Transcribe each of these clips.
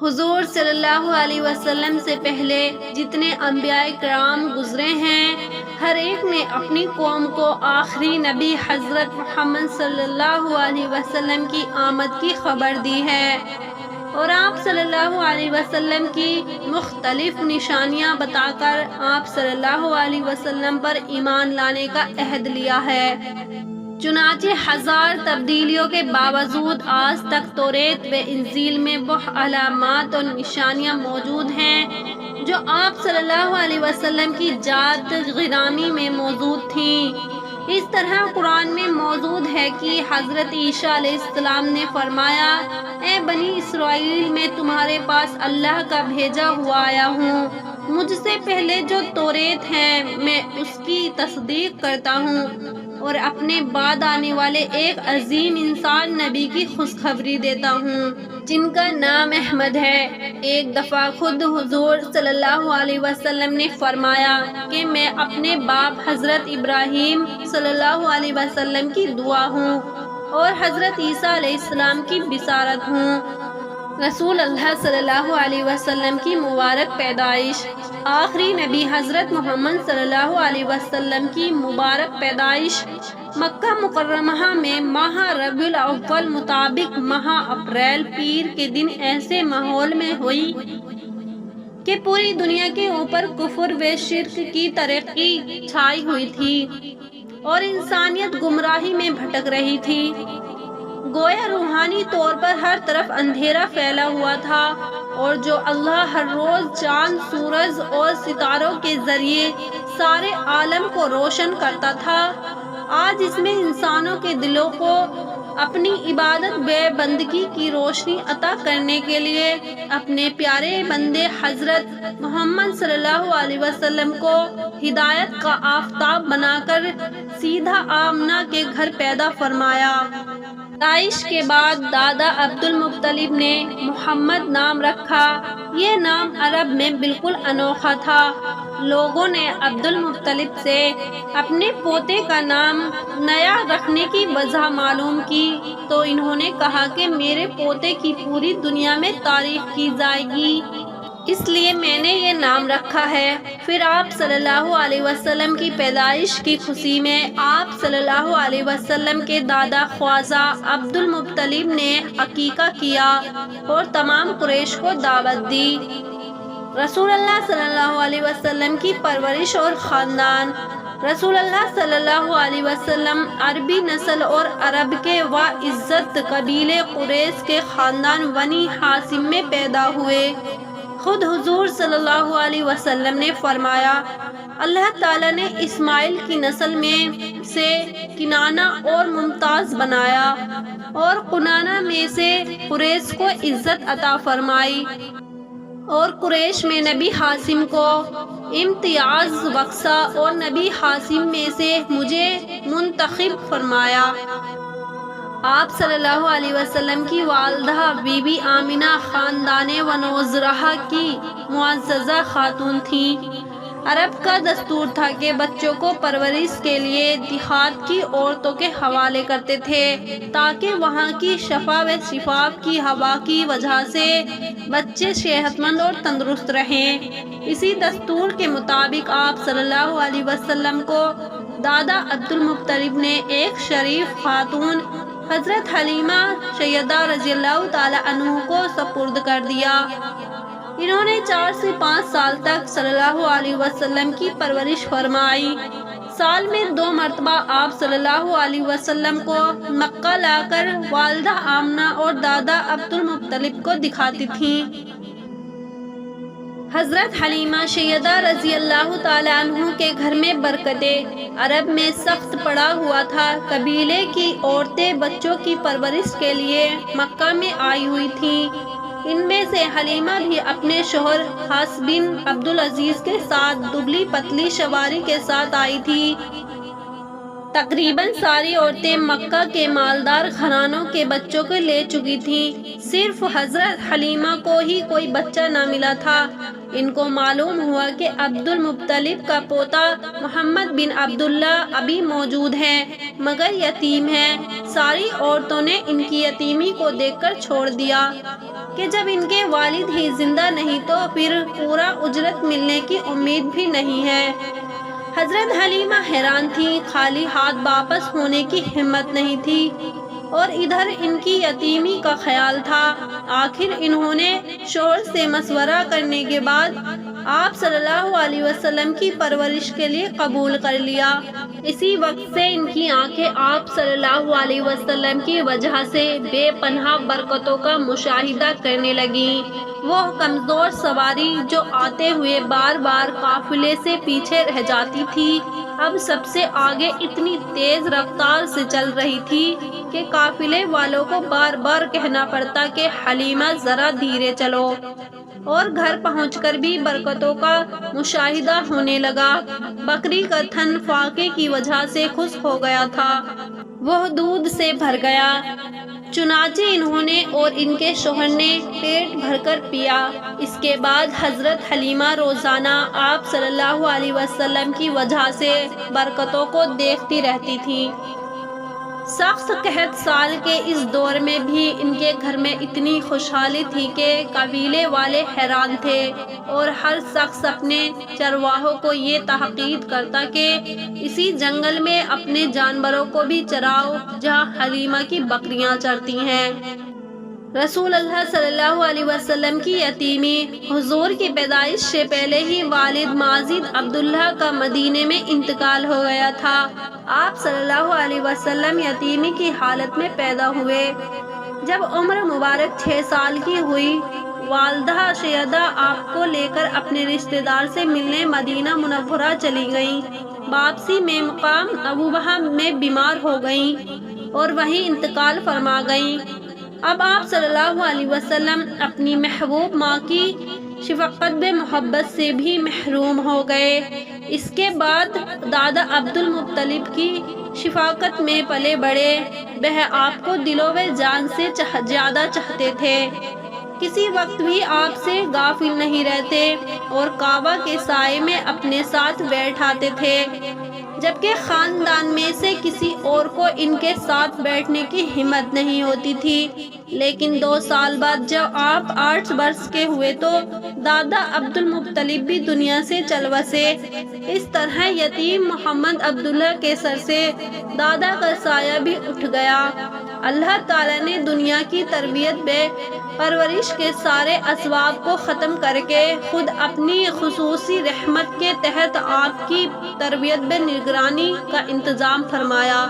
حضور صلی اللہ علیہ وسلم سے پہلے جتنے انبیاء کرام گزرے ہیں، ہر ایک نے اپنی قوم کو آخری نبی حضرت محمد صلی اللہ علیہ وسلم کی آمد کی خبر دی ہے، اور آپ صلی اللہ علیہ وسلم کی مختلف نشانیاں بتا کر آپ صلی اللہ علیہ وسلم پر ایمان لانے کا عہد لیا ہے۔ چنانچہ ہزار تبدیلیوں کے باوجود آج تک توریت و انجیل میں وہ علامات اور نشانیاں موجود ہیں جو آپ صلی اللہ علیہ وسلم کی ذات گرامی میں موجود تھیں۔ اس طرح قرآن میں موجود ہے کہ حضرت عیسیٰ علیہ السلام نے فرمایا، اے بنی اسرائیل، میں تمہارے پاس اللہ کا بھیجا ہوا آیا ہوں، مجھ سے پہلے جو توریت ہے میں اس کی تصدیق کرتا ہوں اور اپنے بعد آنے والے ایک عظیم انسان نبی کی خوشخبری دیتا ہوں جن کا نام احمد ہے۔ ایک دفعہ خود حضور صلی اللہ علیہ وسلم نے فرمایا کہ میں اپنے باپ حضرت ابراہیم صلی اللہ علیہ وسلم کی دعا ہوں اور حضرت عیسیٰ علیہ السلام کی بشارت ہوں۔ رسول اللہ صلی اللہ علیہ وسلم کی مبارک پیدائش۔ آخری نبی حضرت محمد صلی اللہ علیہ وسلم کی مبارک پیدائش مکہ مکرمہ میں ماہ ربیع الاول مطابق ماہ اپریل پیر کے دن ایسے ماحول میں ہوئی کہ پوری دنیا کے اوپر کفر و شرک کی ترقی چھائی ہوئی تھی اور انسانیت گمراہی میں بھٹک رہی تھی۔ گویا روحانی طور پر ہر طرف اندھیرا پھیلا ہوا تھا، اور جو اللہ ہر روز چاند، سورج اور ستاروں کے ذریعے سارے عالم کو روشن کرتا تھا، آج اس میں انسانوں کے دلوں کو اپنی عبادت بے بندگی کی روشنی عطا کرنے کے لیے اپنے پیارے بندے حضرت محمد صلی اللہ علیہ وسلم کو ہدایت کا آفتاب بنا کر سیدھا آمنہ کے گھر پیدا فرمایا۔ پیدائش کے بعد دادا عبد المطلب نے محمد نام رکھا۔ یہ نام عرب میں بالکل انوکھا تھا۔ لوگوں نے عبد المطلب سے اپنے پوتے کا نام نیا رکھنے کی وجہ معلوم کی تو انہوں نے کہا کہ میرے پوتے کی پوری دنیا میں تعریف کی جائے گی، اس لیے میں نے یہ نام رکھا ہے۔ پھر آپ صلی اللہ علیہ وسلم کی پیدائش کی خوشی میں آپ صلی اللہ علیہ وسلم کے دادا خواجہ عبد المطلب نے عقیقہ کیا اور تمام قریش کو دعوت دی۔ رسول اللہ صلی اللہ علیہ وسلم کی پرورش اور خاندان۔ رسول اللہ صلی اللہ علیہ وسلم عربی نسل اور عرب کے وعزت قبیلے قریش کے خاندان بنی ہاشم میں پیدا ہوئے۔ خود حضور صلی اللہ علیہ وسلم نے فرمایا، اللہ تعالیٰ نے اسماعیل کی نسل میں سے کنانہ اور ممتاز بنایا اور کنانہ میں سے قریش کو عزت عطا فرمائی اور قریش میں نبی ہاشم کو امتیاز بخشا اور نبی ہاشم میں سے مجھے منتخب فرمایا۔ آپ صلی اللہ علیہ وسلم کی والدہ بی بی آمنہ خاندان ونوزرہ کی معززہ خاتون تھیں۔ عرب کا دستور تھا کہ بچوں کو پرورش کے لیے دیہات کی عورتوں کے حوالے کرتے تھے تاکہ وہاں کی شفا و شفاف کی ہوا کی وجہ سے بچے صحت مند اور تندرست رہیں۔ اسی دستور کے مطابق آپ صلی اللہ علیہ وسلم کو دادا عبد المطلب نے ایک شریف خاتون حضرت حلیمہ سیدہ رضی اللہ تعالی عنہ کو سپرد کر دیا۔ انہوں نے 4 سے 5 سال تک صلی اللہ علیہ وسلم کی پرورش فرمائی۔ سال میں 2 مرتبہ آپ صلی اللہ علیہ وسلم کو مکہ لا کر والدہ آمنہ اور دادا عبد المطلب کو دکھاتی تھیں۔ حضرت حلیمہ سیدہ رضی اللہ تعالی عنہ کے گھر میں برکتیں عرب میں سخت پڑا ہوا تھا۔ قبیلے کی عورتیں بچوں کی پرورش کے لیے مکہ میں آئی ہوئی تھیں۔ ان میں سے حلیمہ بھی اپنے شوہر حفص بن عبدالعزیز کے ساتھ دبلی پتلی سواری کے ساتھ آئی تھی۔ تقریباً ساری عورتیں مکہ کے مالدار گھرانوں کے بچوں کو لے چکی تھیں، صرف حضرت حلیمہ کو ہی کوئی بچہ نہ ملا تھا۔ ان کو معلوم ہوا کہ عبد المطلب کا پوتا محمد بن عبداللہ ابھی موجود ہے مگر یتیم ہے۔ ساری عورتوں نے ان کی یتیمی کو دیکھ کر چھوڑ دیا کہ جب ان کے والد ہی زندہ نہیں تو پھر پورا اجرت ملنے کی امید بھی نہیں ہے۔ حضرت حلیمہ حیران تھی، خالی ہاتھ واپس ہونے کی ہمت نہیں تھی اور ادھر ان کی یتیمی کا خیال تھا۔ آخر انہوں نے شوہر سے مشورہ کرنے کے بعد آپ صلی اللہ علیہ وسلم کی پرورش کے لیے قبول کر لیا۔ اسی وقت سے ان کی آنکھیں آپ صلی اللہ علیہ وسلم کی وجہ سے بے پناہ برکتوں کا مشاہدہ کرنے لگیں۔ وہ کمزور سواری جو آتے ہوئے بار بار قافلے سے پیچھے رہ جاتی تھی، اب سب سے آگے اتنی تیز رفتار سے چل رہی تھی کہ قافلے والوں کو بار بار کہنا پڑتا کہ حلیمہ ذرا دھیرے چلو، اور گھر پہنچ کر بھی برکتوں کا مشاہدہ ہونے لگا۔ بکری کا تھن فاقے کی وجہ سے خشک ہو گیا تھا، وہ دودھ سے بھر گیا، چنانچہ انہوں نے اور ان کے شوہر نے پیٹ بھر کر پیا۔ اس کے بعد حضرت حلیمہ روزانہ آپ صلی اللہ علیہ وسلم کی وجہ سے برکتوں کو دیکھتی رہتی تھیں۔ سخت قحط سال کے اس دور میں بھی ان کے گھر میں اتنی خوشحالی تھی کہ قبیلے والے حیران تھے اور ہر شخص اپنے چرواہوں کو یہ تاکید کرتا کہ اسی جنگل میں اپنے جانوروں کو بھی چراؤ جہاں حلیمہ کی بکریاں چرتی ہیں۔ رسول اللہ صلی اللہ علیہ وسلم کی یتیمی۔ حضور کی پیدائش سے پہلے ہی والد ماجد عبداللہ کا مدینے میں انتقال ہو گیا تھا۔ آپ صلی اللہ علیہ وسلم یتیمی کی حالت میں پیدا ہوئے۔ جب عمر مبارک 6 سال کی ہوئی، والدہ سیدہ آپ کو لے کر اپنے رشتہ دار سے ملنے مدینہ منورہ چلی گئیں۔ واپسی میں مقام ابوبہ میں بیمار ہو گئیں اور وہیں انتقال فرما گئیں۔ اب آپ صلی اللہ علیہ وسلم اپنی محبوب ماں کی شفقت و محبت سے بھی محروم ہو گئے۔ اس کے بعد دادا عبد المطلب کی شفقت میں پلے بڑھے۔ وہ آپ کو دل و جان سے زیادہ چاہتے تھے، کسی وقت بھی آپ سے غافل نہیں رہتے اور کعبہ کے سائے میں اپنے ساتھ بیٹھاتے تھے، جبکہ خاندان میں سے کسی اور کو ان کے ساتھ بیٹھنے کی ہمت نہیں ہوتی تھی۔ لیکن 2 سال بعد جب آپ 8 برس کے ہوئے تو دادا عبد المطلب بھی دنیا سے چل بسے۔ اس طرح یتیم محمد عبداللہ کے سر سے دادا کا سایہ بھی اٹھ گیا۔ اللہ تعالیٰ نے دنیا کی تربیت و پرورش کے سارے اسباب کو ختم کر کے خود اپنی خصوصی رحمت کے تحت آپ کی تربیت و نگرانی کا انتظام فرمایا۔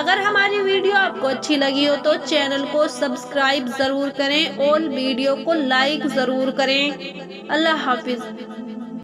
اگر ہماری ویڈیو آپ کو اچھی لگی ہو تو چینل کو سبسکرائب ضرور کریں اور ویڈیو کو لائک ضرور کریں۔ اللہ حافظ۔